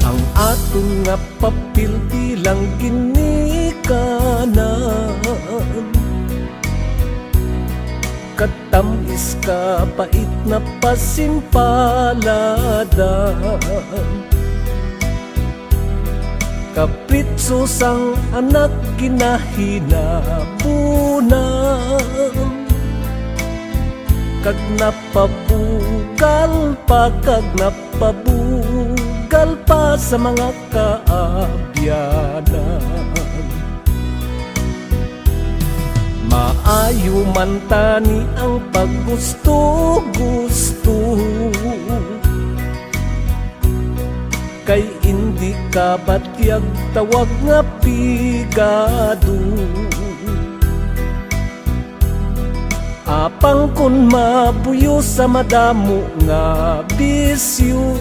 Ang aton nga papel bilang ginikanan, katamis ka pait na pasimpaladan. Kapritso sang anak kinahinabunan, kag napabugal pa, kag napabugal pa sa mga kaabyanan. Maayo man tani ang paggusto-gusto, kay hindi ka batyag tawag nga pigado. Apang kun mabuyo sa madamo nga bisyo,